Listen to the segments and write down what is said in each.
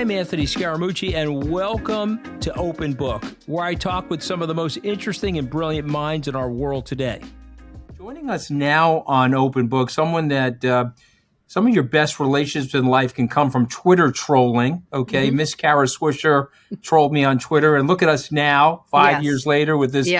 I'm 𝗕ance Scaramucci, and welcome to Open Book, where I talk with some of the most interesting and brilliant minds in our world today. Joining us now on Open Book, someone that some of your best relationships in life can come from Twitter trolling, okay? Miss Kara Swisher trolled me on Twitter, and look at us now, 5 years later, with this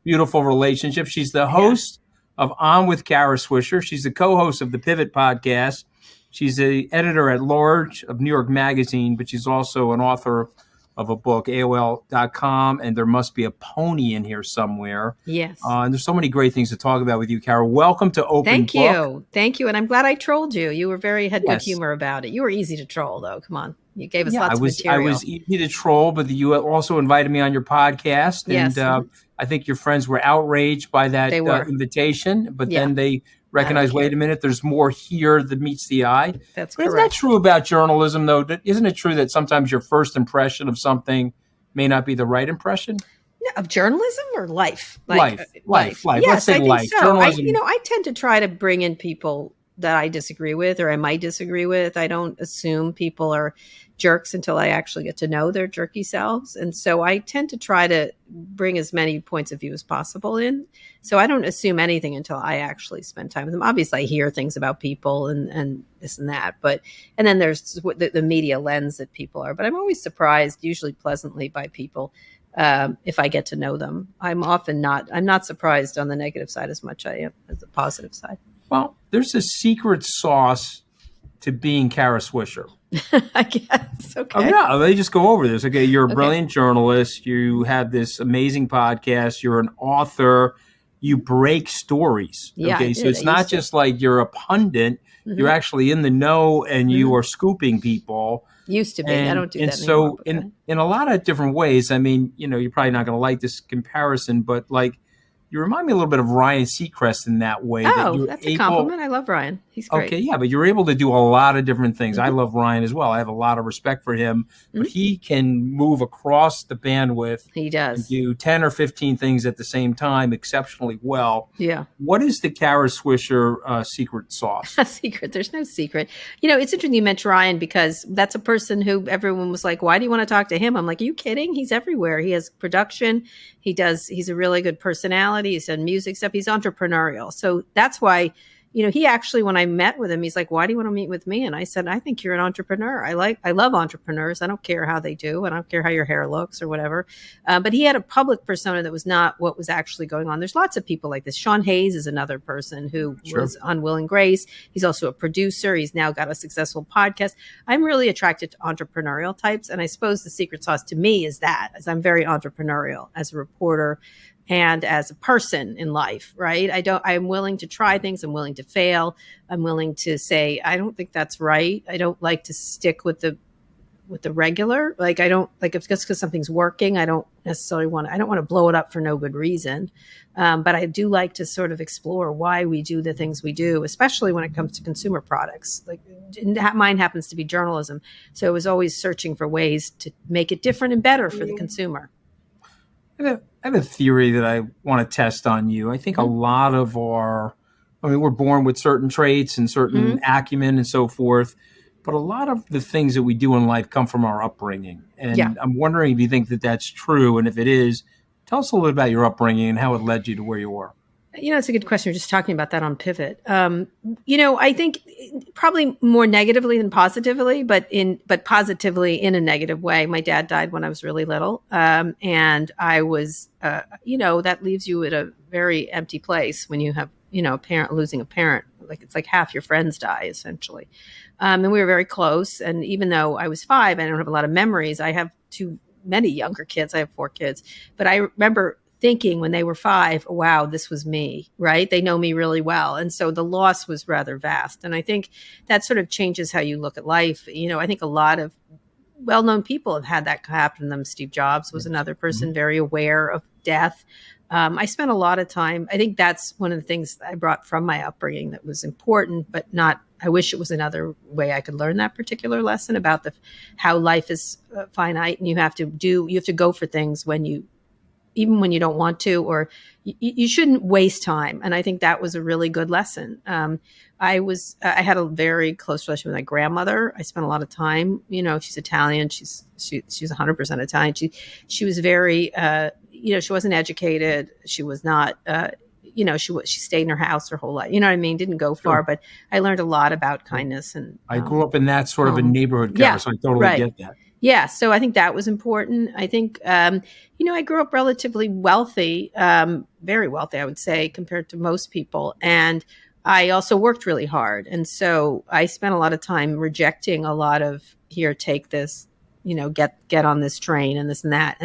beautiful relationship. She's the host of On with Kara Swisher. She's the co-host of the Pivot podcast. She's the editor-at-large of New York Magazine, but she's also an author of a book, AOL.com, and There Must Be a Pony in here somewhere. Yes. And there's so many great things to talk about with you, Kara. Welcome to Open Book. Thank you. And I'm glad I trolled you. You were had good humor about it. You were easy to troll, though. Come on. You gave us lots of material. I was easy to troll, but you also invited me on your podcast. Yes. And I think your friends were outraged by that invitation, but then they recognize, wait a minute, there's more here that meets the eye. That's correct. Isn't that true about journalism, though? Isn't it true that sometimes your first impression of something may not be the right impression? Of journalism or life? Life. Yes, Let's say life. So. Journalism. I tend to try to bring in people that I disagree with or I might disagree with. I don't assume people are jerks until I actually get to know their jerky selves. And so I tend to try to bring as many points of view as possible in. So I don't assume anything until I actually spend time with them. Obviously, I hear things about people and this and that. And then there's the media lens that people are. But I'm always surprised, usually pleasantly, by people if I get to know them. I'm not surprised on the negative side as much I am as the positive side. Well, there's a secret sauce to being Kara Swisher. I guess. Okay. Oh, yeah, they just go over this. Okay, you're a brilliant journalist. You have this amazing podcast. You're an author. You break stories. Yeah, okay, so it's not just like you're a pundit. Mm-hmm. You're actually in the know, and you are scooping people. Used to be. I don't do that anymore. And so in a lot of different ways, I mean, you're probably not going to like this comparison, but like, you remind me a little bit of Ryan Seacrest in that way. Oh, that's a compliment. I love Ryan. He's great. Okay, yeah, but you're able to do a lot of different things. I love Ryan as well. I have a lot of respect for him, but he can move across the bandwidth. He does. And do 10 or 15 things at the same time exceptionally well. Yeah. What is the Kara Swisher secret sauce? Secret. There's no secret. It's interesting you mentioned Ryan because that's a person who everyone was like, why do you want to talk to him? I'm like, are you kidding? He's everywhere. He has production. He's a really good personality. He's done music stuff. He's entrepreneurial. So that's why, he actually, when I met with him, he's like, why do you want to meet with me? And I said, I think you're an entrepreneur. I love entrepreneurs. I don't care how they do. I don't care how your hair looks or whatever. But he had a public persona that was not what was actually going on. There's lots of people like this. Sean Hayes is another person who was on Will and Grace. He's also a producer. He's now got a successful podcast. I'm really attracted to entrepreneurial types. And I suppose the secret sauce to me is that, as I'm very entrepreneurial as a reporter and as a person in life, right? I'm willing to try things. I'm willing to fail. I'm willing to say, I don't think that's right. I don't like to stick with the regular. Like, I don't like if just because something's working, I don't necessarily want to blow it up for no good reason. But I do like to sort of explore why we do the things we do, especially when it comes to consumer products. Like mine happens to be journalism. So I was always searching for ways to make it different and better for the consumer. I have a theory that I want to test on you. I think a lot of we're born with certain traits and certain acumen and so forth, but a lot of the things that we do in life come from our upbringing. And I'm wondering if you think that that's true. And if it is, tell us a little bit about your upbringing and how it led you to where you are. It's a good question. We're just talking about that on Pivot. I think probably more negatively than positively, but positively in a negative way. My dad died when I was really little. And I was, that leaves you at a very empty place when you have, a parent losing a parent. Like it's like half your friends die essentially. And we were very close. And even though I was 5, I don't have a lot of memories. I have too many younger kids. I have 4 kids, but I remember thinking when they were 5, wow, this was me, right? They know me really well. And so the loss was rather vast. And I think that sort of changes how you look at life. I think a lot of well-known people have had that happen to them. Steve Jobs was another person very aware of death. I spent a lot of time. I think that's one of the things I brought from my upbringing that was important, but not, I wish it was another way I could learn that particular lesson about how life is finite and you have to go for things when you even when you don't want to, or you shouldn't waste time. And I think that was a really good lesson. I had a very close relationship with my grandmother. I spent a lot of time, she's Italian. She's 100% Italian. She was very, she wasn't educated. She was not, she stayed in her house her whole life. You know what I mean? Didn't go far, but I learned a lot about kindness. And I grew up in that sort of a neighborhood, Kara, so I totally get that. Yeah. So I think that was important. I think, I grew up relatively wealthy, very wealthy, I would say, compared to most people. And I also worked really hard. And so I spent a lot of time rejecting a lot of, here, take this, get on this train and this and that.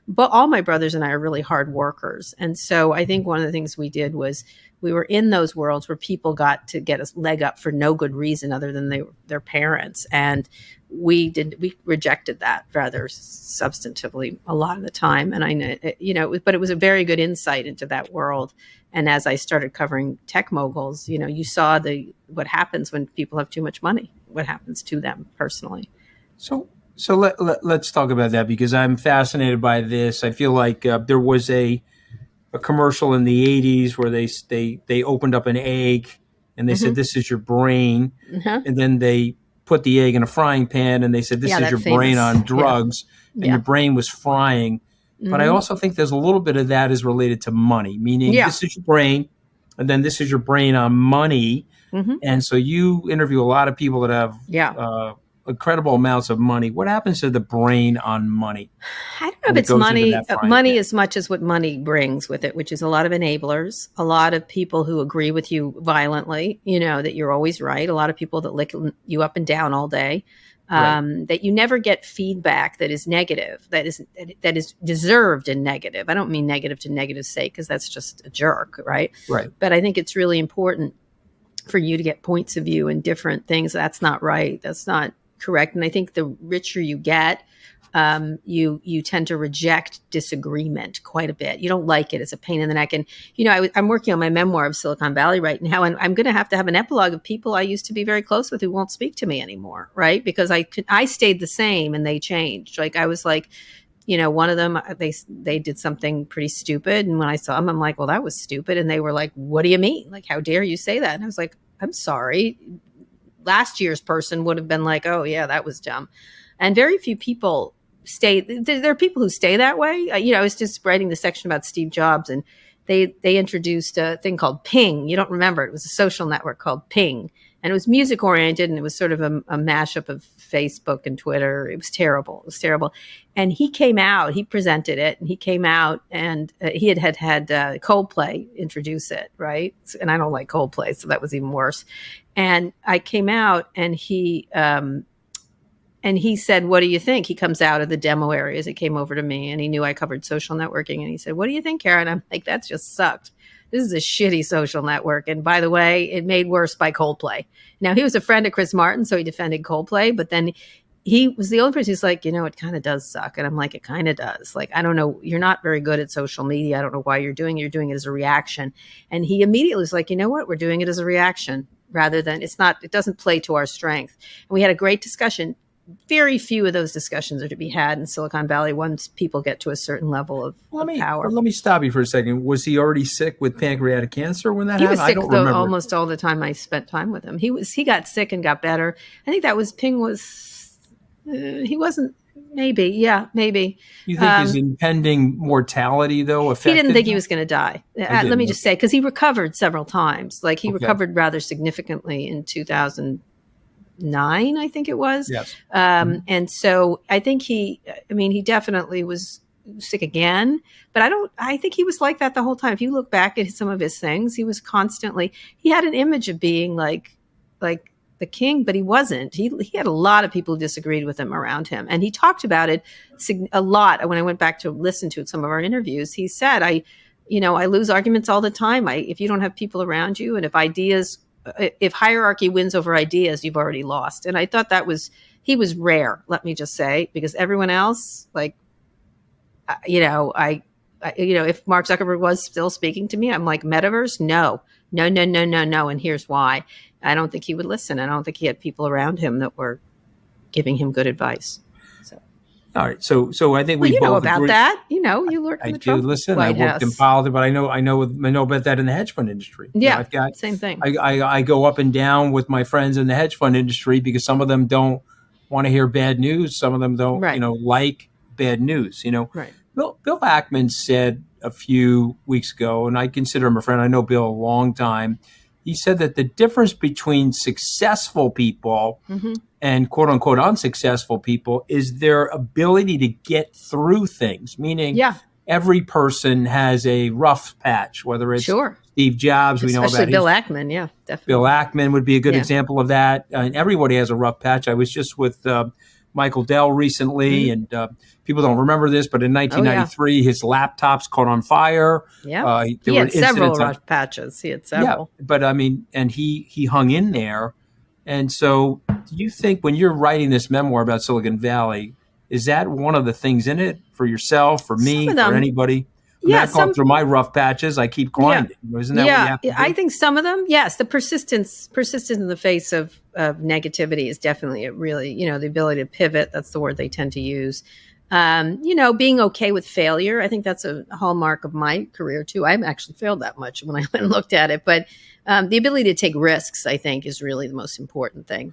But all my brothers and I are really hard workers. And so I think one of the things we did was we were in those worlds where people got to get a leg up for no good reason other than their parents. And we rejected that rather substantively a lot of the time. And I know, but it was a very good insight into that world. And as I started covering tech moguls, you saw what happens when people have too much money, what happens to them personally. So let's talk about that, because I'm fascinated by this. I feel like there was a commercial in the 80s where they opened up an egg and they said, "This is your brain." And then they put the egg in a frying pan and they said, "This is your brain on drugs." And your brain was frying. But I also think there's a little bit of that is related to money, meaning this is your brain and then this is your brain on money. And so you interview a lot of people that have incredible amounts of money. What happens to the brain on money? I don't know if it's money as much as what money brings with it, which is a lot of enablers, a lot of people who agree with you violently, that you're always right, a lot of people that lick you up and down all day, that you never get feedback that is negative, that is deserved and negative. I don't mean negative to negative's sake, because that's just a jerk, right? Right. But I think it's really important for you to get points of view and different things. That's not right. That's not correct. And I think the richer you get, you tend to reject disagreement quite a bit. You don't like it. It's a pain in the neck. And, I'm working on my memoir of Silicon Valley right now, and I'm going to have an epilogue of people I used to be very close with who won't speak to me anymore, right? Because I stayed the same and they changed. Like I was like, one of them, they did something pretty stupid. And when I saw them, I'm like, well, that was stupid. And they were like, what do you mean? Like, how dare you say that? And I was like, I'm sorry. Last year's person would have been like, oh yeah, that was dumb. And very few people stay. There are people who stay that way. I was just writing the section about Steve Jobs, and they introduced a thing called Ping. You don't remember it. It was a social network called Ping. And it was music oriented, and it was sort of a mashup of Facebook and Twitter. It was terrible. And he came out, he presented it, and he came out, and he had Coldplay introduce it, right? And I don't like Coldplay, so that was even worse. And I came out, and he said, "What do you think?" He comes out of the demo areas. He came over to me, and he knew I covered social networking, and he said, "What do you think, Kara?" And I'm like, "That just sucked. This is a shitty social network. And by the way, it made worse by Coldplay." Now, he was a friend of Chris Martin, so he defended Coldplay, but then he was the only person who's like, it kind of does suck. And I'm like, it kind of does. Like, I don't know. You're not very good at social media. I don't know why you're doing it. You're doing it as a reaction. And he immediately was like, you know what? We're doing it as a reaction rather than it doesn't play to our strength. And we had a great discussion. Very few of those discussions are to be had in Silicon Valley once people get to a certain level of power. Let me stop you for a second. Was he already sick with pancreatic cancer when that happened? He was sick almost all the time I spent time with him. He got sick and got better. I think that was Ping was he wasn't maybe. You think his impending mortality though affected? He didn't think he was going to die. Let me just say, because he recovered several times. Like he recovered rather significantly in 2009, I think it was. Yes. And so I think he definitely was sick again, but I think he was like that the whole time. If you look back at some of his things, he was he had an image of being like the king, but he wasn't. He had a lot of people who disagreed with him around him. And he talked about it a lot. When I went back to listen to some of our interviews, he said, I lose arguments all the time. If you don't have people around you, and if hierarchy wins over ideas, you've already lost. And I thought he was rare, let me just say, because everyone else, if Mark Zuckerberg was still speaking to me, I'm like, metaverse? No. And here's why. I don't think he would listen. I don't think he had people around him that were giving him good advice. So. All right. So I think Well, we you know both about agree. that. You know, you worked I in the do. Trump Listen, I White worked in House. politics, but I know about that in the hedge fund industry. Yeah, I've got, same thing. I go up and down with my friends in the hedge fund industry because some of them don't want to hear bad news. Some of them don't, Right. like bad news. Right. Bill Ackman said a few weeks ago, and I consider him a friend. I know Bill a long time. He said that the difference between successful people Mm-hmm. and quote unquote unsuccessful people is their ability to get through things, meaning Yeah. every person has a rough patch, whether it's Sure. Steve Jobs, we know Especially about Bill his. Ackman. Yeah, Bill definitely. Ackman would be a good Yeah. example of that. And everybody has a rough patch. I was just with Michael Dell recently, Mm-hmm. and people don't remember this, but in Oh, yeah. 1993, his laptops caught on fire. Yeah. There He were had several incidents on. rough patches. He had Yeah, several. but I mean, and he hung in there. And so, do you think when you're writing this memoir about Silicon Valley, is that one of the things in it for yourself, for Some me, of for them. anybody? I mean, Yeah. I've gone through my rough patches. I keep Yeah. grinding. Isn't that what you Yeah. have to I do? think some of them, yes. The persistence in the face of negativity is definitely a really, the ability to pivot. That's the word they tend to use. Being okay with failure. I think that's a hallmark of my career too. I haven't actually failed that much when I went and looked at it, but the ability to take risks, I think, is really the most important thing.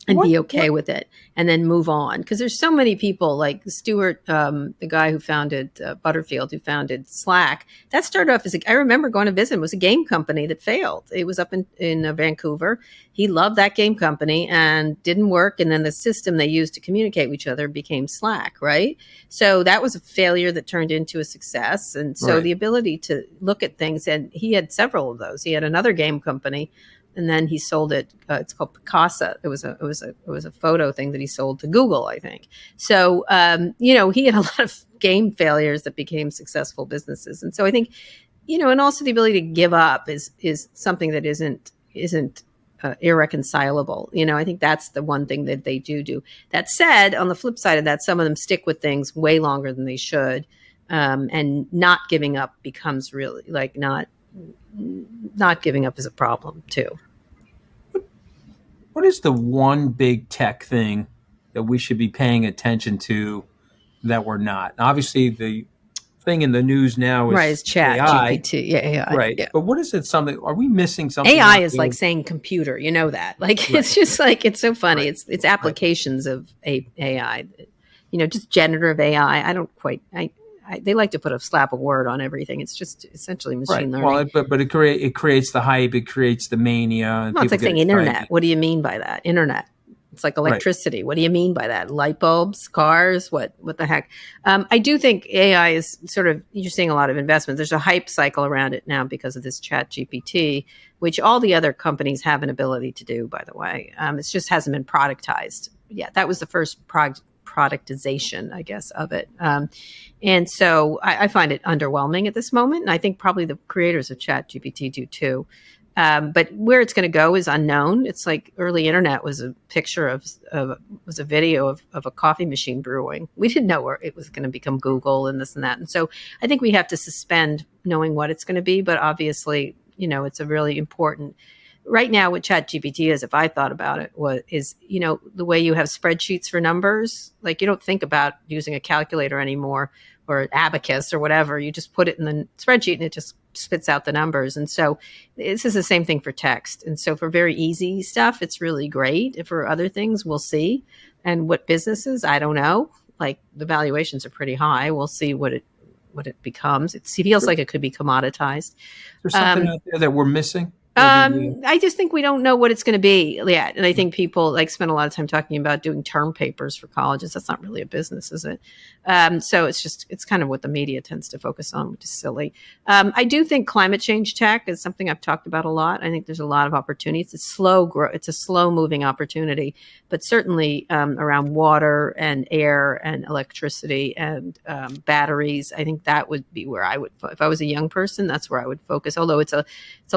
And be okay with it and then move on. Because there's so many people like Stewart, the guy who founded Butterfield, who founded Slack. That started off I remember going to visit him. It was a game company that failed. It was up in Vancouver. He loved that game company and didn't work. And then the system they used to communicate with each other became Slack, right? So that was a failure that turned into a success. And so the ability to look at things, and he had several of those. He had another game company, and then he sold it. It's called 𝗕cie. It was a photo thing that he sold to Google, I think. So he had a lot of game failures that became successful businesses. And so I think, and also the ability to give up is something that isn't irreconcilable. I think that's the one thing that they do. That said, on the flip side of that, some of them stick with things way longer than they should, and not giving up becomes really like not giving up is a problem too. What is the one big tech thing that we should be paying attention to that we're not? Obviously, the thing in the news now is Right, chat AI. GPT. Yeah, AI. Right. Yeah. But what is it? Are we missing something? AI is like saying computer. You know that. Like It's just like it's so funny. Right. It's applications of AI. Just generative AI. I don't quite. They like to put a slap a word on everything. It's just essentially machine learning. Well, but it creates the hype. It creates the mania. And well, it's like saying internet. What do you mean by that? Internet. It's like electricity. Right. What do you mean by that? Light bulbs, cars? What the heck? I do think AI is sort of, you're seeing a lot of investment. There's a hype cycle around it now because of this chat GPT, which all the other companies have an ability to do, by the way. It just hasn't been productized yet. That was the first productization, I guess, of it. And so I find it underwhelming at this moment. And I think probably the creators of chat GPT do too. But where it's going to go is unknown. It's like early internet was a picture was a video of a coffee machine brewing. We didn't know where it was going to become Google and this and that. And so I think we have to suspend knowing what it's going to be. But obviously, it's a really important. Right now, what ChatGPT is, if I thought about it, the way you have spreadsheets for numbers, like you don't think about using a calculator anymore or an abacus or whatever. You just put it in the spreadsheet and it just spits out the numbers. And so this is the same thing for text. And so for very easy stuff, it's really great. If for other things, we'll see. And what businesses, I don't know. Like the valuations are pretty high. We'll see what it becomes. It feels like it could be commoditized. There's something out there that we're missing. I just think we don't know what it's going to be yet. And I think people spend a lot of time talking about doing term papers for colleges. That's not really a business, is it? So it's kind of what the media tends to focus on, which is silly. I do think climate change tech is something I've talked about a lot. I think there's a lot of opportunities. It's a slow moving opportunity, but certainly around water and air and electricity and batteries. I think that would be where I would, if I was a young person, that's where I would focus. Although it's a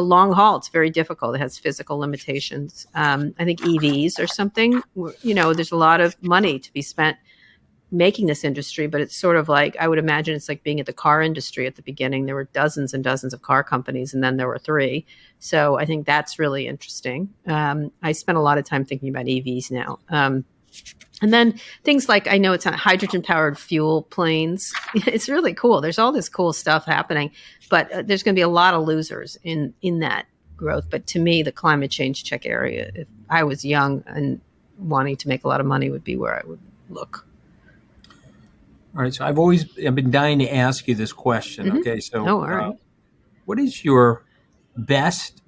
long haul. It's very difficult. It has physical limitations. I think EVs are something, there's a lot of money to be spent making this industry, but it's sort of like, I would imagine it's like being at the car industry at the beginning. There were dozens and dozens of car companies, and then there were 3. So I think that's really interesting. I spend a lot of time thinking about EVs now. And then things like, I know it's not hydrogen powered fuel planes. It's really cool. There's all this cool stuff happening, but there's going to be a lot of losers in that growth. But to me, the climate change tech area, if I was young and wanting to make a lot of money, would be where I would look. All right. So I've been dying to ask you this question. Mm-hmm. Okay. So all right. What is your best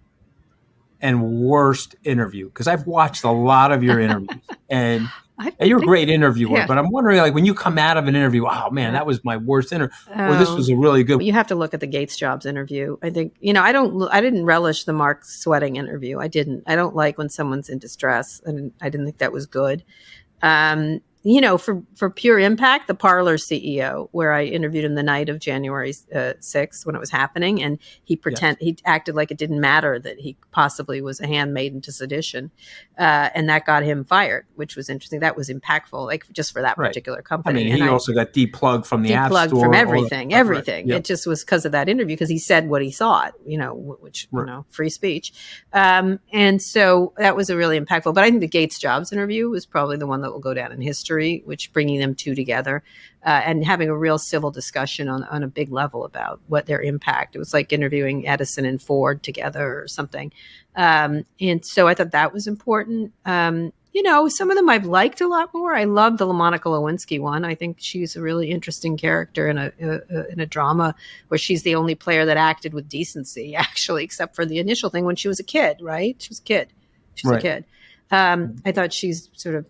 and worst interview? Because I've watched a lot of your interviews, and you're a great interviewer. Yeah. But I'm wondering, like, when you come out of an interview, oh man, that was my worst interview, or this was a really good. You have to look at the 𝗕𝗄𝗃 interview. I think, I didn't relish the Mark Sweating interview. I don't like when someone's in distress, and I didn't think that was good. For pure impact, the Parler CEO, where I interviewed him the night of January 6th when it was happening, and he acted like it didn't matter that he possibly was a handmaiden to sedition, and that got him fired, which was interesting. That was impactful, like just for that particular company. I mean, he also got deplugged from the App Store, from everything. Right. Yep. It just was because of that interview, because he said what he thought, which free speech, and so that was a really impactful. But I think the 𝗕𝗄𝗃 interview was probably the one that will go down in history. Which bringing them two together and having a real civil discussion on a big level about what their impact. It was like interviewing Edison and Ford together or something. And so I thought that was important. Some of them I've liked a lot more. I love the Monica Lewinsky one. I think she's a really interesting character in a drama where she's the only player that acted with decency, actually, except for the initial thing when she was a kid, right? She was a kid. A kid. I thought she's sort of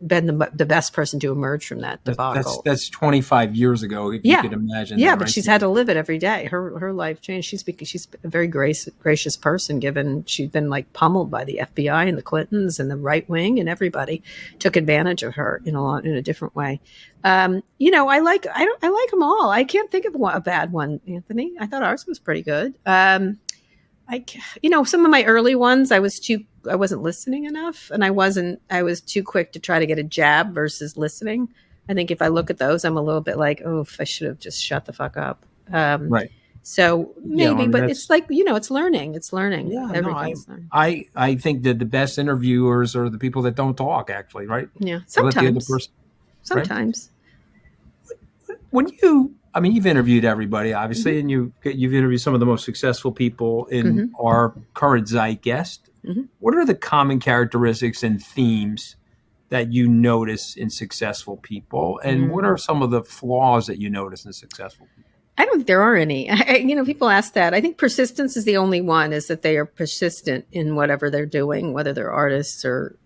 been the best person to emerge from that debacle. That's 25 years ago, if you could imagine. Yeah, that, but right? she's had to live it every day. Her life changed. She's a very gracious person, given she'd been like pummeled by the FBI and the Clintons and the right wing, and everybody took advantage of her in a different way. I like them all. I can't think of a bad one, Anthony. I thought ours was pretty good. Some of my early ones, I wasn't listening enough, and I was too quick to try to get a jab versus listening. I think if I look at those, I'm a little bit like, oh, I should have just shut the fuck up. Right. So maybe, but it's like, it's learning. It's learning. Yeah. Everything's learning. I think that the best interviewers are the people that don't talk, actually, right? Yeah. Sometimes. Sometimes. Right? When you've interviewed everybody, obviously, and you've interviewed some of the most successful people in our current zeitgeist. Mm-hmm. What are the common characteristics and themes that you notice in successful people? And what are some of the flaws that you notice in successful people? I don't think there are any. People ask that. I think persistence is the only one, is that they are persistent in whatever they're doing, whether they're artists or,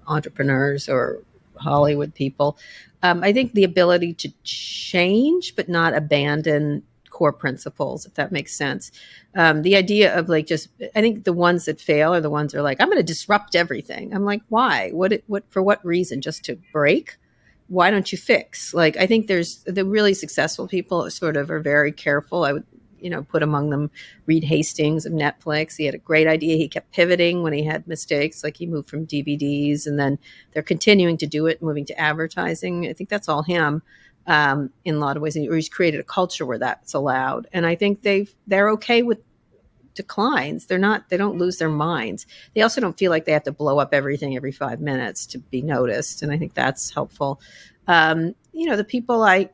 entrepreneurs or Hollywood people. I think the ability to change but not abandon core principles, if that makes sense. The idea of I think the ones that fail are the ones that are like, I'm going to disrupt everything. I'm like, why? For what reason? Just to break? Why don't you fix? I think there's the really successful people sort of are very careful. I would, put among them Reed Hastings of Netflix. He had a great idea. He kept pivoting when he had mistakes, like he moved from DVDs, and then they're continuing to do it, moving to advertising. I think that's all him in a lot of ways. Or he's created a culture where that's allowed. And I think they're okay with declines. They don't lose their minds. They also don't feel like they have to blow up everything every 5 minutes to be noticed. And I think that's helpful. The people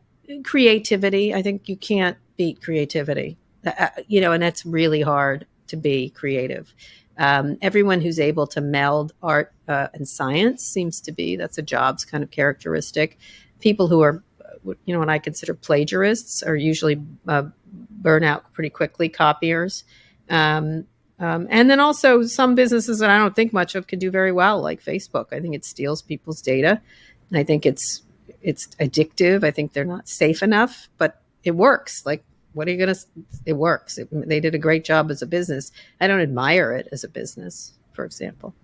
creativity, I think you can't beat creativity, and that's really hard to be creative. Everyone who's able to meld art and science seems to be, that's a Jobs kind of characteristic. People who are, what I consider plagiarists are usually burn out pretty quickly, copiers. And then also some businesses that I don't think much of can do very well, like Facebook. I think it steals people's data. And I think it's addictive. I think they're not safe enough, but it works. It works. They did a great job as a business. I don't admire it as a business, for example.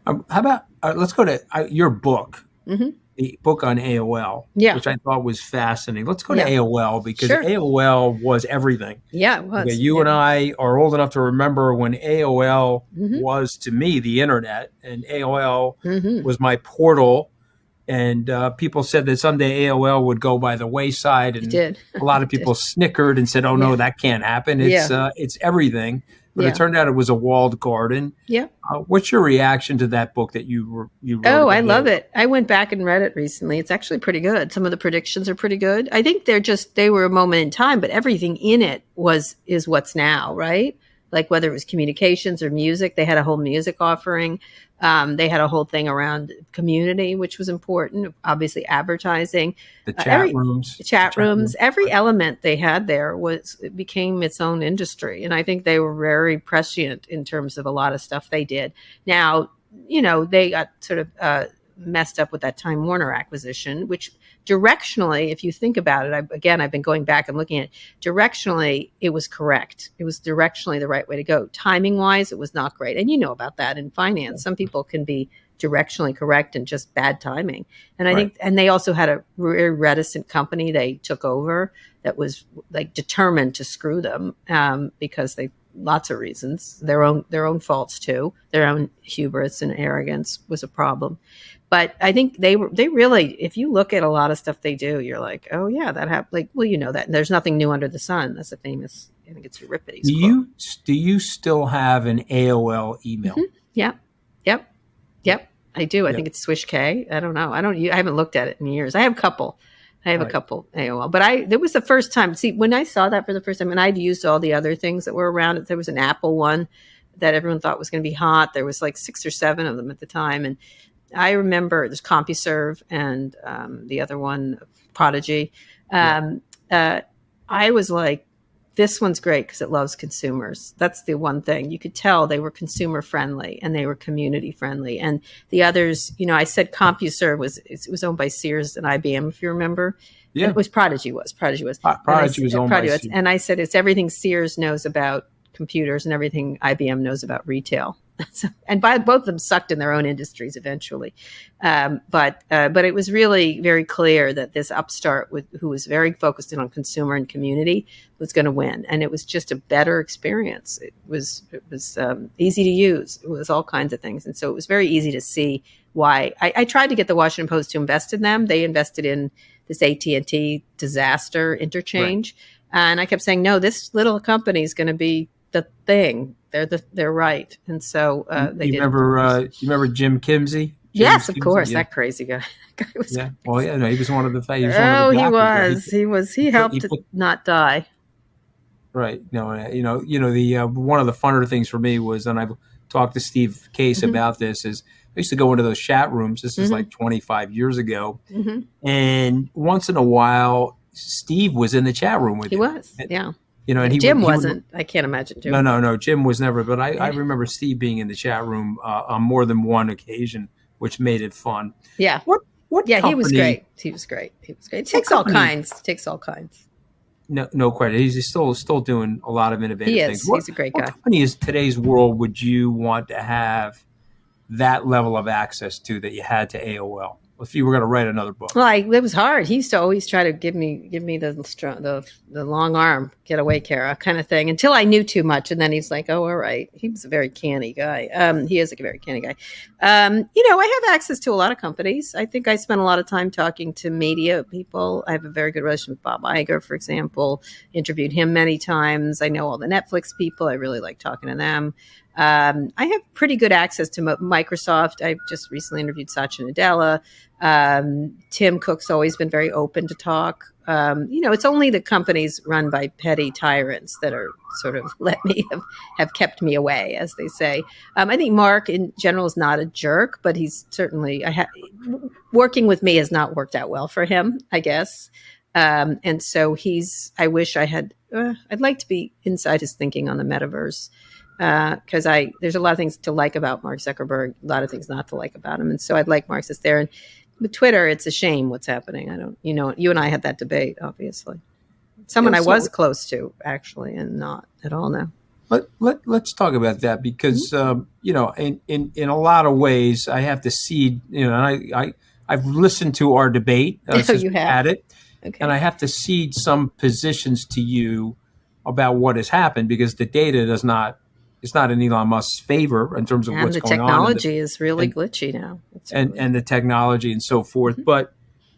How about, let's go to your book, the book on AOL, which I thought was fascinating. Let's go to AOL, because AOL was everything. Yeah, it was. Okay, you and I are old enough to remember when AOL was, to me, the internet, and AOL was my portal. And people said that someday AOL would go by the wayside, and a lot of people snickered and said, "Oh no, that can't happen." It's everything. but it turned out it was a walled garden. Yeah. What's your reaction to that book that you wrote? Oh, I love it. I went back and read it recently. It's actually pretty good. Some of the predictions are pretty good. I think they were a moment in time, but everything in it is what's now, right? Like whether it was communications or music, they had a whole music offering. They had a whole thing around community, which was important. Obviously, advertising, the chat rooms, every element they had there it became its own industry, and I think they were very prescient in terms of a lot of stuff they did. Now, they got sort of messed up with that Time Warner acquisition, which directionally, if you think about it, I've been going back and looking at it, directionally, it was correct. It was directionally the right way to go. Timing wise, it was not great. And you know about that in finance. Some people can be directionally correct and just bad timing. And I think, and they also had a very reticent company they took over that was like determined to screw them because lots of reasons, their own faults too, their own hubris and arrogance was a problem. But I think they really, if you look at a lot of stuff they do, you're like, oh yeah, that happened. Like, well, you know that. And there's nothing new under the sun. That's a famous, I think it's Euripides quote. Do you still have an AOL email? Mm-hmm. Yeah. Yep. I do. I think it's 𝗕ciecie𝗸𝗵. I don't know. I haven't looked at it in years. I have a couple AOL, but it was the first time. See, when I saw that for the first time, and I'd used all the other things that were around it. There was an Apple one that everyone thought was going to be hot. There was like 6 or 7 of them at the time. And I remember there's CompuServe and the other one, Prodigy. I was like, this one's great because it loves consumers. That's the one thing. You could tell they were consumer friendly and they were community friendly. And the others, I said CompuServe was owned by Sears and IBM, if you remember. Yeah. And it was Prodigy was. Prodigy was owned by Sears. And I said, it's everything Sears knows about computers and everything IBM knows about retail. And both of them sucked in their own industries eventually. But it was really very clear that this upstart who was very focused in on consumer and community was going to win. And it was just a better experience. It was easy to use. It was all kinds of things. And so it was very easy to see why. I tried to get the Washington Post to invest in them. They invested in this AT&T disaster interchange. Right. And I kept saying, no, this little company is going to be the thing. They're right, and so they did. You remember Jim Kimsey? Yes, of course, that crazy guy. He was he was one of the. He was. He helped not die. Right. No. The one of the funner things for me was, and I've talked to 𝗕cie about this. Is I used to go into those chat rooms. This is like 25 years ago, and once in a while, Steve was in the chat room with you. He was. Yeah. And Jim wasn't. I can't imagine Jim. No. Jim was never. But I remember Steve being in the chat room on more than one occasion, which made it fun. Yeah. What? Yeah, company, he was great. It takes all kinds. No question. He's still doing a lot of innovative things. He's a great guy. What company in today's world would you want to have that level of access to that you had to AOL? If you were going to write another book? Well, it was hard. He used to always try to give me the long arm, get away, Kara, kind of thing, until I knew too much. And then he's like, oh, all right. He was a very canny guy. He is a very canny guy. I have access to a lot of companies. I think I spent a lot of time talking to media people. I have a very good relationship with Bob Iger, for example. Interviewed him many times. I know all the Netflix people. I really like talking to them. I have pretty good access to Microsoft. I just recently interviewed Satya Nadella. Tim Cook's always been very open to talk. It's only the companies run by petty tyrants that are sort of have kept me away, as they say. I think Mark in general is not a jerk, but he's certainly, working with me has not worked out well for him, I guess. And so I wish I had, I'd like to be inside his thinking on the metaverse. Because there's a lot of things to like about Mark Zuckerberg, a lot of things not to like about him. And so I'd like Mark's there. And with Twitter, it's a shame what's happening. You and I had that debate, obviously. Someone I was close to, actually, and not at all now. Let's talk about that because, in a lot of ways, I have to cede, and I've listened to our debate. You have? Had it. Okay. And I have to cede some positions to you about what has happened because the data it's not in Elon Musk's favor in terms of what's going on. And the technology is really glitchy now. And the technology and so forth. Mm-hmm.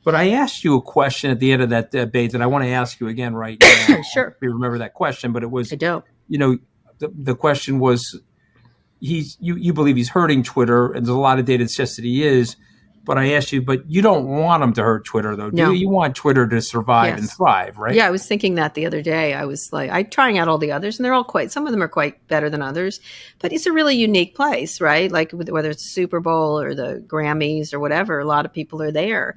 But I asked you a question at the end of that debate that I want to ask you again right now. Sure. If you remember that question, but it was, I don't. the question was, you believe he's hurting Twitter, and there's a lot of data that says that he is. But I asked you, but you don't want him to hurt Twitter, though, do No. you? You want Twitter to survive and thrive, right? Yeah, I was thinking that the other day. I was like, I'm trying out all the others, and they're all some of them are quite better than others. But it's a really unique place, right? Like whether it's Super Bowl or the Grammys or whatever, a lot of people are there.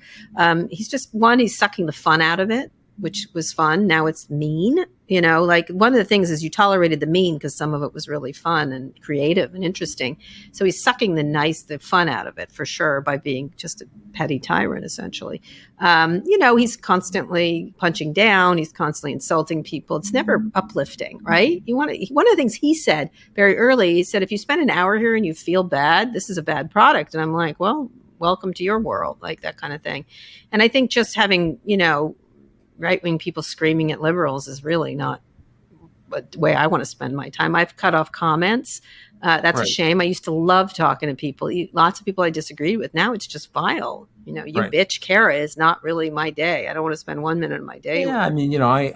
He's sucking the fun out of it, which was fun. Now it's mean. Like one of the things is you tolerated the mean because some of it was really fun and creative and interesting. So he's sucking the fun out of it for sure by being just a petty tyrant, essentially. He's constantly punching down. He's constantly insulting people. It's never uplifting, right? One of the things he said very early, he said, if you spend an hour here and you feel bad, this is a bad product. And I'm like, well, welcome to your world, like that kind of thing. And I think just having, right-wing people screaming at liberals is really not the way I want to spend my time. I've cut off comments. That's Right. a shame. I used to love talking to people. Lots of people I disagreed with. Now it's just vile. Right. Bitch, Kara is not really my day. I don't want to spend 1 minute of my day with I mean, I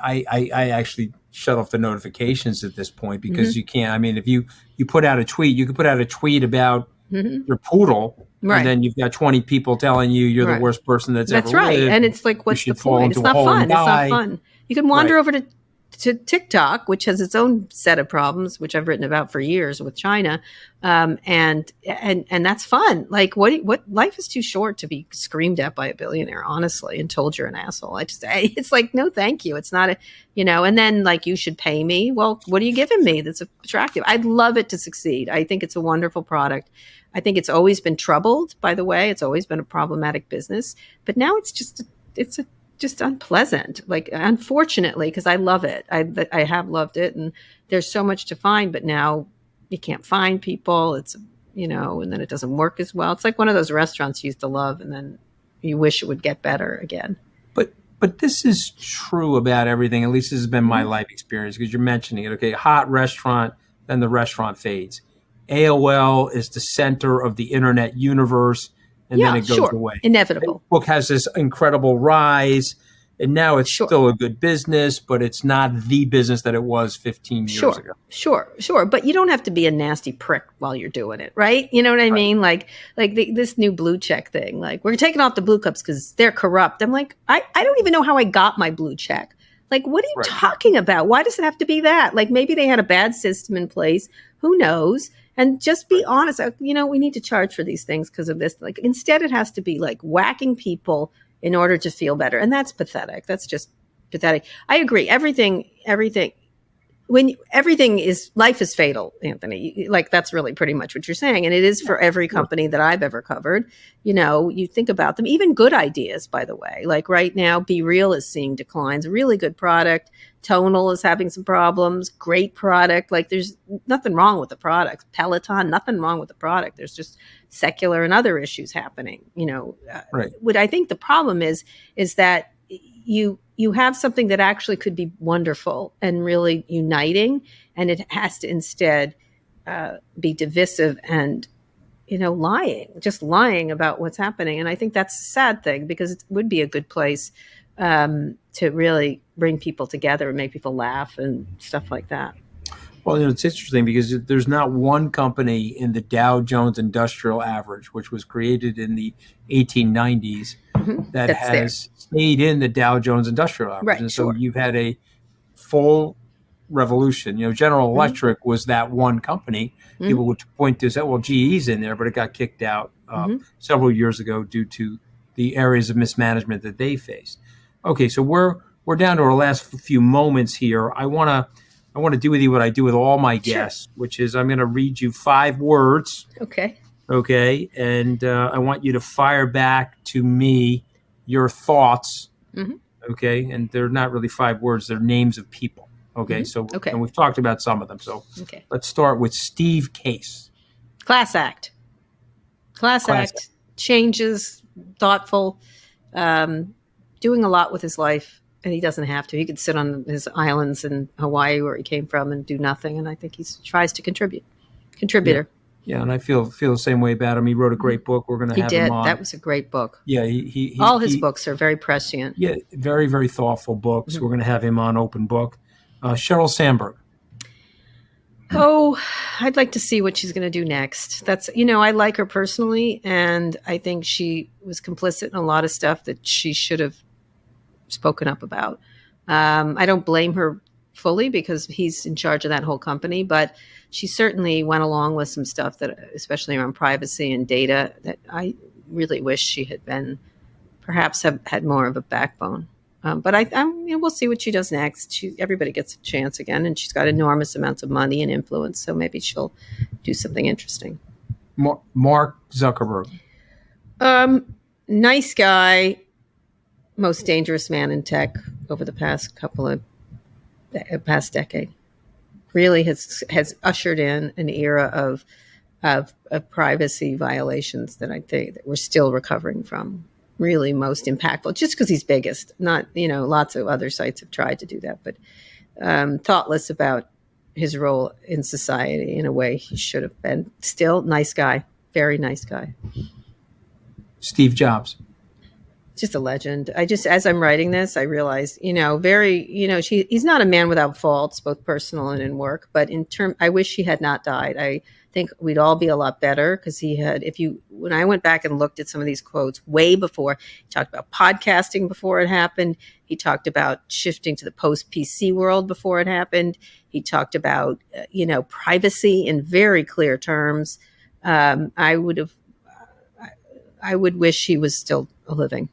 actually shut off the notifications at this point because you can't. I mean, if you put out a tweet, you could put out a tweet about your poodle. Right. And then you've got 20 people telling you you're the worst person that's ever right. lived. And it's like, what's the point? It's not fun. You can wander over to TikTok, which has its own set of problems, which I've written about for years with China. And that's fun. Like what life is too short to be screamed at by a billionaire, honestly, and told you're an asshole. It's like, no, thank you. It's not and then like, you should pay me. Well, what are you giving me that's attractive? I'd love it to succeed. I think it's a wonderful product. I think it's always been troubled, by the way. It's always been a problematic business, but now it's just unpleasant. Like, unfortunately, because I love it. I have loved it, and there's so much to find, but now you can't find people. It's, and then it doesn't work as well. It's like one of those restaurants you used to love, and then you wish it would get better again. But this is true about everything. At least this has been my life experience, because you're mentioning it. Okay, hot restaurant, then the restaurant fades. AOL is the center of the internet universe, and then it goes away. Inevitable. Facebook has this incredible rise, and now it's still a good business, but it's not the business that it was 15 years ago. Sure. But you don't have to be a nasty prick while you're doing it, right? You know what I mean? Like this new blue check thing. Like, we're taking off the blue cups because they're corrupt. I'm like, I don't even know how I got my blue check. Like, what are you talking about? Why does it have to be that? Like, maybe they had a bad system in place. Who knows? And just be honest. We need to charge for these things because of this. Like, instead, it has to be like whacking people in order to feel better. And that's pathetic. That's just pathetic. I agree. Life is fatal, Anthony. Like, that's really pretty much what you're saying. And it is for every company that I've ever covered. You think about them, even good ideas, by the way. Like right now, Be Real is seeing declines. Really good product. Tonal is having some problems. Great product. Like, there's nothing wrong with the product. Peloton, nothing wrong with the product. There's just secular and other issues happening. What I think the problem is that you have something that actually could be wonderful and really uniting, and it has to instead be divisive and lying about what's happening. And I think that's a sad thing, because it would be a good place to really bring people together and make people laugh and stuff like that. Well, it's interesting because there's not one company in the Dow Jones Industrial Average, which was created in the 1890s, that has stayed in the Dow Jones Industrial Average. Right, and so you've had a full revolution. General Electric was that one company. People would point to say, well, GE's in there, but it got kicked out several years ago due to the areas of mismanagement that they faced. Okay, so we're down to our last few moments here. I want to do with you what I do with all my guests, which is I'm going to read you 5 words. Okay. And I want you to fire back to me your thoughts. Okay. And they're not really 5 words. They're names of people. Okay. And we've talked about some of them. So let's start with Steve Case. Class act. Changes, thoughtful, doing a lot with his life. And he doesn't have to. He could sit on his islands in Hawaii, where he came from, and do nothing. And I think he tries to contribute. Contributor. Yeah, and I feel the same way about him. He wrote a great book. We're going to have him on. That was a great book. Yeah, all his books are very prescient. Yeah, very, very thoughtful books. We're going to have him on Open Book. Sheryl Sandberg. Oh, I'd like to see what she's going to do next. That's, I like her personally, and I think she was complicit in a lot of stuff that she should have spoken up about. I don't blame her fully because he's in charge of that whole company, but she certainly went along with some stuff that, especially around privacy and data, that I really wish she had been, perhaps have had more of a backbone. But we'll see what she does next. Everybody gets a chance again, and she's got enormous amounts of money and influence, so maybe she'll do something interesting. Mark Zuckerberg. Nice guy, most dangerous man in tech over the past past decade. Really has ushered in an era of privacy violations that I think that we're still recovering from. Really most impactful, just because he's biggest. Not, lots of other sites have tried to do that, but thoughtless about his role in society in a way he should have been. Still, nice guy, very nice guy. Steve Jobs. Just a legend. As I'm writing this, I realized, he's not a man without faults, both personal and in work. But I wish he had not died. I think we'd all be a lot better because when I went back and looked at some of these quotes way before, he talked about podcasting before it happened. He talked about shifting to the post-PC world before it happened. He talked about, privacy in very clear terms. I would wish he was still living.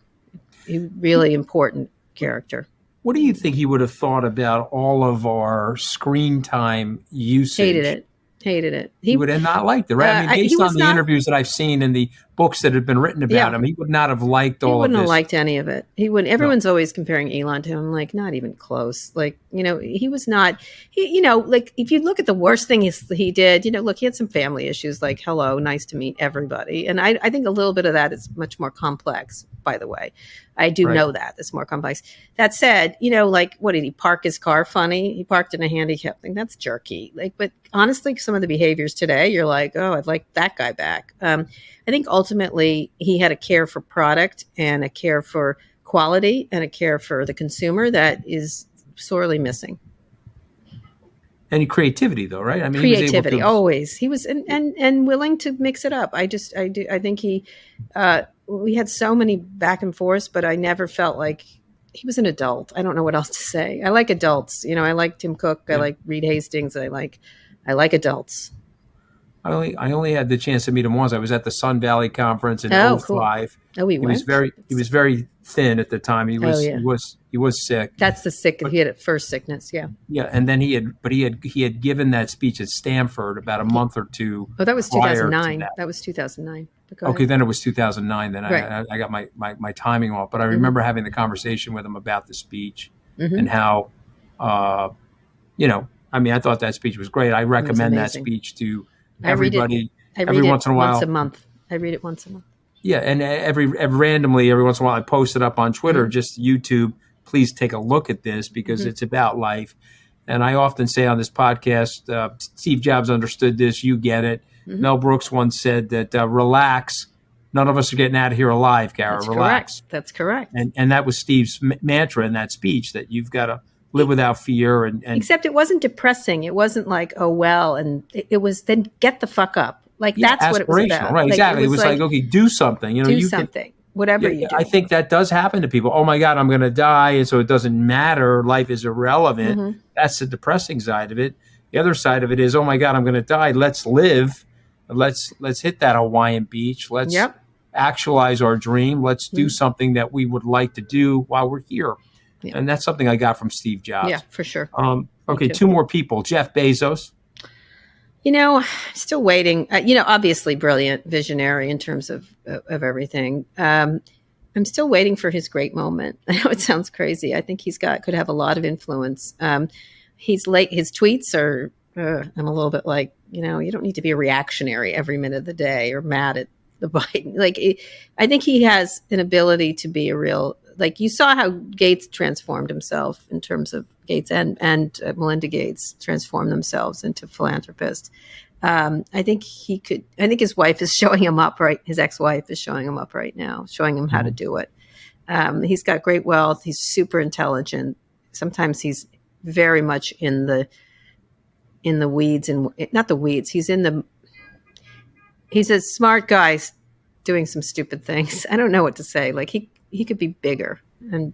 A really important character. What do you think he would have thought about all of our screen time usage? Hated it. He would have not liked it, right? Based on the interviews that I've seen and the books that have been written about him, he would not have liked all of this. He wouldn't have liked any of it. He wouldn't. Everyone's always comparing Elon to him. Like, not even close. Like, he was not. Like if you look at the worst thing he did, look, he had some family issues. Like, hello, nice to meet everybody. And I think a little bit of that is much more complex. By the way, I do know that it's more complex. That said, like, what did he park his car funny? He parked in a handicap thing. That's jerky. Like, but honestly, some of the behaviors today, you're like, oh, I'd like that guy back. I think ultimately he had a care for product and a care for quality and a care for the consumer that is sorely missing. Any creativity, though, right? I mean, creativity always. He was and willing to mix it up. I think we had so many back and forth, but I never felt like he was an adult. I don't know what else to say. I like adults. I like Tim Cook. I like Reed Hastings. I like adults. I only had the chance to meet him once. I was at the Sun Valley conference in 2005. Cool. Oh, he was very thin at the time. He was sick. That's the sick. He had first sickness. Yeah. Yeah, and then he had given that speech at Stanford about a month or two. Oh, that was 2009. That was 2009. Okay, then it was 2009. Then right. I got my timing off, but I remember having the conversation with him about the speech and how, I thought that speech was great. I recommend that speech to everybody. Every once in a while. Once a month. I read it once a month. Yeah, and randomly every once in a while I post it up on Twitter, just YouTube. Please take a look at this because it's about life. And I often say on this podcast, Steve Jobs understood this. You get it. Mel Brooks once said that relax. None of us are getting out of here alive, Kara. Relax. That's correct. And that was Steve's mantra in that speech, that you've got to live without fear. And except it wasn't depressing. It wasn't like, oh, well. And it was then get the fuck up. Like that's what it was about. Right, exactly. It was like, okay, do something. Do something. Whatever you do. I think that does happen to people. Oh my God, I'm going to die. And so it doesn't matter. Life is irrelevant. That's the depressing side of it. The other side of it is, oh my God, I'm going to die. Let's live. Let's hit that Hawaiian beach. Let's actualize our dream. Let's do something that we would like to do while we're here. Yeah. And that's something I got from Steve Jobs. Yeah, for sure. Okay, two more people. Jeff Bezos. Still waiting. Obviously brilliant, visionary in terms of everything. I'm still waiting for his great moment. I know it sounds crazy. I think could have a lot of influence. He's late. His tweets are. I'm a little bit like, you don't need to be a reactionary every minute of the day or mad at the Biden. I think he has an ability to be a real. Like you saw how Gates transformed himself in terms of Gates and Melinda Gates transformed themselves into philanthropists. I think he could. I think his wife is showing him up right. His ex-wife is showing him up right now, showing him how to do it. He's got great wealth. He's super intelligent. Sometimes he's very much in the in the weeds, and not the weeds. He's a smart guy doing some stupid things. I don't know what to say. Like he could be bigger and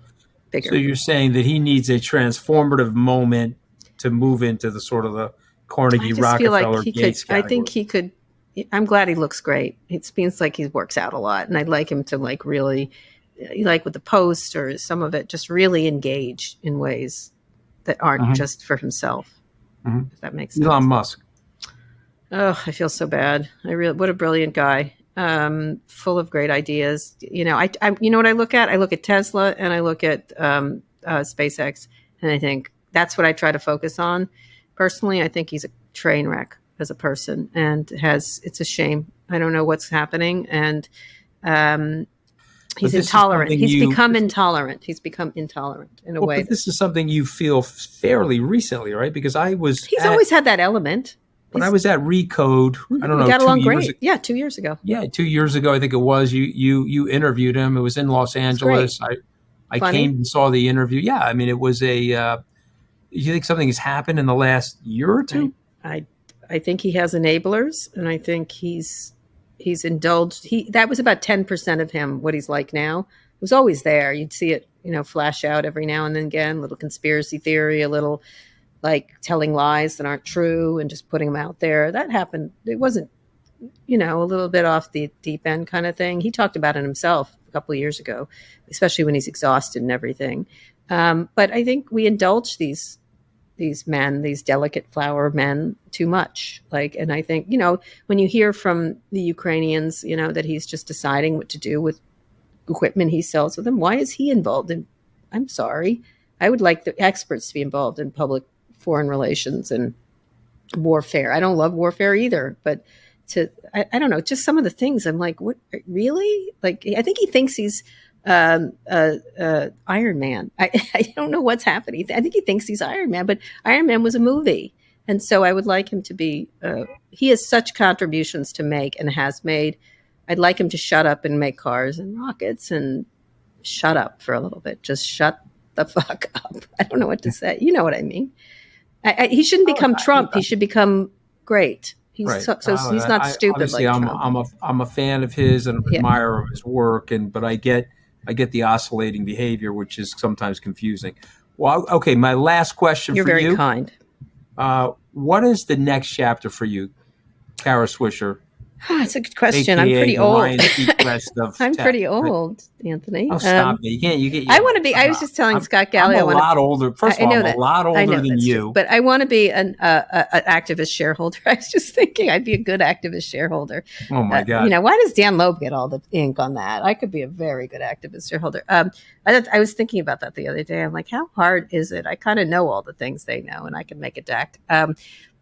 bigger. So you're saying that he needs a transformative moment to move into the sort of the Carnegie, I just Rockefeller, feel like Gates category. I think he could. I'm glad he looks great. It seems like he works out a lot, and I'd like him to like really, like with the post or some of it, just really engage in ways that aren't just for himself. If that makes sense. Elon Musk. Oh, I feel so bad. What a brilliant guy. Full of great ideas. You know, I you know what I look at? I look at Tesla and I look at SpaceX, and I think that's what I try to focus on. Personally, I think he's a train wreck as a person, and it's a shame. I don't know what's happening, and he's intolerant. He's become intolerant. He's become intolerant in a way. But this is something you feel fairly recently, right? Because he's always had that element. When I was at Recode, I don't know, we got along great. Yeah, 2 years ago. Yeah, 2 years ago, I think it was. You interviewed him. It was in Los Angeles. I came and saw the interview. Yeah, I mean, it was a. You think something has happened in the last year or two? I think he has enablers, and I think he's indulged. That was about 10% of him. What he's like now, it was always there. You'd see it, flash out every now and then again. A little conspiracy theory, a little like telling lies that aren't true and just putting them out there. That happened. It wasn't, a little bit off the deep end kind of thing. He talked about it himself a couple of years ago, especially when he's exhausted and everything. But I think we indulge these men, these delicate flower men, too much. And I think, when you hear from the Ukrainians, that he's just deciding what to do with equipment he sells with them, why is he involved in? I'm sorry. I would like the experts to be involved in public foreign relations and warfare. I don't love warfare either, but I don't know, just some of the things I'm like, what, really? Like, I think he thinks he's Iron Man. I don't know what's happening. I think he thinks he's Iron Man, but Iron Man was a movie. And so I would like him to be, he has such contributions to make and has made. I'd like him to shut up and make cars and rockets and shut up for a little bit. Just shut the fuck up. I don't know what to say. You know what I mean? He shouldn't become Trump. He should become great. He's right. so he's not stupid like Trump. I'm a fan of his and an admirer of his work, but I get the oscillating behavior, which is sometimes confusing. Well, okay, my last question You're for you. You're very kind. What is the next chapter for you, Kara Swisher? It's a good question. I'm pretty old. I'm pretty old, Anthony. Oh, stop it! I want to be. I was just telling Scott Galley. I'm a lot older. First of all, I'm a lot older than you. True. But I want to be an activist shareholder. I was just thinking I'd be a good activist shareholder. Oh my God! Why does Dan Loeb get all the ink on that? I could be a very good activist shareholder. I was thinking about that the other day. I'm like, how hard is it? I kind of know all the things they know, and I can make it act.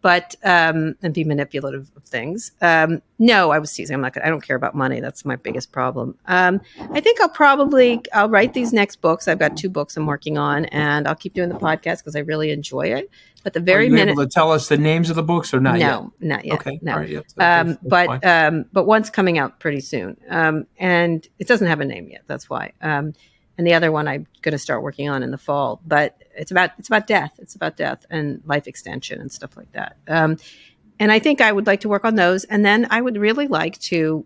But and be manipulative of things. No, I was teasing. I don't care about money. That's my biggest problem. I think I'll write these next books. I've got 2 books I'm working on, and I'll keep doing the podcast because I really enjoy it. But the very minute, able to tell us the names of the books or not yet? No, not yet. Okay, no. All right, but one's coming out pretty soon, and it doesn't have a name yet. That's why. And the other one I'm going to start working on in the fall, but it's about death. It's about death and life extension and stuff like that. And I think I would like to work on those. And then I would really like to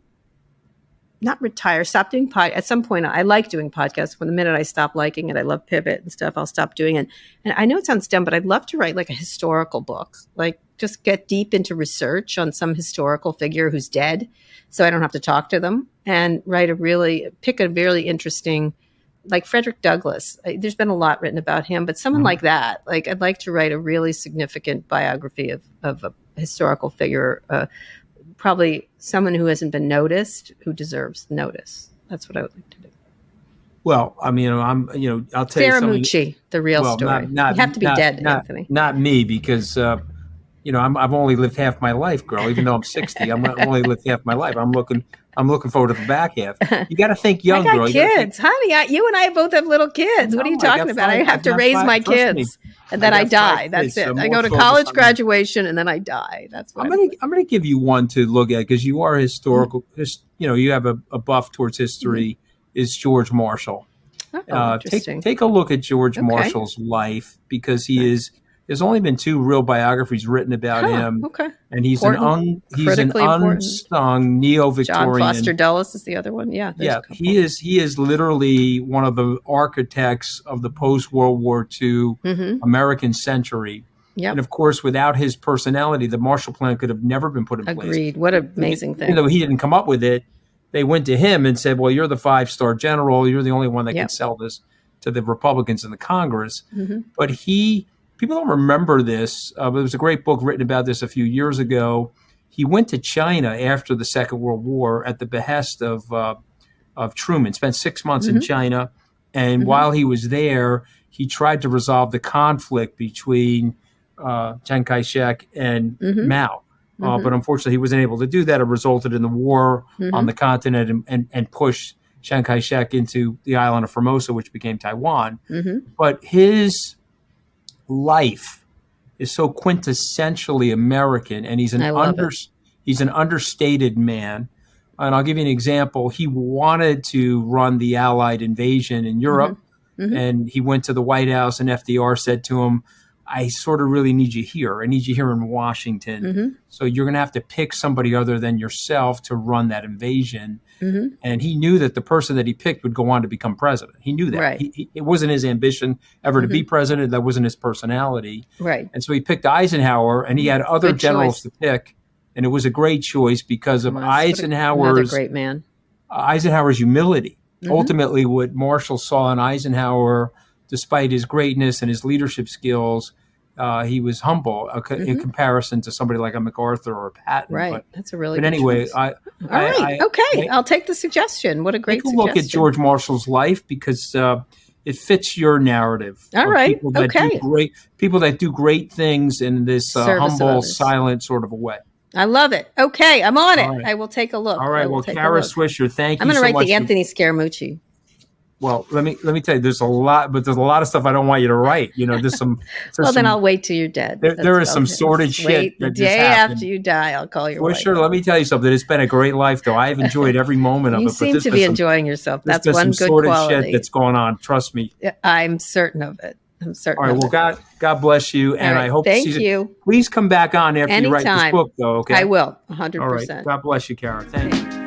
not retire, stop doing at some point. I like doing podcasts. When the minute I stop liking it, I love Pivot and stuff, I'll stop doing it. And I know it sounds dumb, but I'd love to write like a historical book, like just get deep into research on some historical figure who's dead, so I don't have to talk to them, and pick a really interesting, like Frederick Douglass. There's been a lot written about him, but someone like that, like I'd like to write a really significant biography of a historical figure, probably someone who hasn't been noticed, who deserves notice. That's what I would like to do. Well, I mean, I'll tell you something. Scaramucci, the real story. You have to be dead, Anthony. Not me, because I've only lived half my life, girl. Even though I'm 60, I've only lived half my life. I'm looking forward to the back half. You got to think young, girl. I got kids, honey. You and I both have little kids. What are you talking about? I have to raise my kids, and then I die. That's it. I go to college graduation, and then I die. That's what I'm going to give you one to look at, because you are historical. You have a buff towards history. Is George Marshall? Oh, interesting. Take a look at George Marshall's life, because he is There's only been 2 real biographies written about him, Okay. and he's Critically an important. unsung neo-Victorian. John Foster Dulles is the other one. Yeah. Yeah, he is literally one of the architects of the post-World War II American century. Yep. And of course, without his personality, the Marshall Plan could have never been put in place. Agreed. What an amazing thing. Even though he didn't come up with it, they went to him and said, well, you're the 5-star general. You're the only one that can sell this to the Republicans in the Congress. But people don't remember this. But there was a great book written about this a few years ago. He went to China after the Second World War at the behest of Truman, spent 6 months in China. And while he was there, he tried to resolve the conflict between Chiang Kai-shek and Mao. But unfortunately, he wasn't able to do that. It resulted in the war on the continent and pushed Chiang Kai-shek into the island of Formosa, which became Taiwan. But his life is so quintessentially American, and he's an understated man. And I'll give you an example. He wanted to run the Allied invasion in Europe, and he went to the White House, and FDR said to him, I sort of really need you here. I need you here in Washington. So you're going to have to pick somebody other than yourself to run that invasion. And he knew that the person that he picked would go on to become president. He knew that. Right. It wasn't his ambition ever to be president. That wasn't his personality. Right. And so he picked Eisenhower, and he had other generals to pick. And it was a great choice because of another great man. Eisenhower's humility. Ultimately, what Marshall saw in Eisenhower, despite his greatness and his leadership skills, he was humble in comparison to somebody like a MacArthur or a Patton. Right. That's a really good anyway, choice. I'll take the suggestion. What a great suggestion. Take a look at George Marshall's life because it fits your narrative. All right. People that do great things in this humble, silent sort of a way. I love it. Okay, I'm on it. Right. I will take a look. All right. Well, Kara Swisher, thank you so much. I'm going to write the Anthony Scaramucci. Well, let me tell you, there's a lot of stuff I don't want you to write. There's some. Then I'll wait till you're dead. There is some sordid shit. The day after you die, I'll call your wife. Sure. Let me tell you something. It's been a great life, though. I've enjoyed every moment of it. You seem to be enjoying yourself. That's one good quality. Shit that's going on. Trust me. I'm certain of it. I'm certain. All right. Well, God bless you, and I hope. Thank you. Please come back on after you write this book, though. Okay. I will. 100%. All right. God bless you, Kara. Thank you.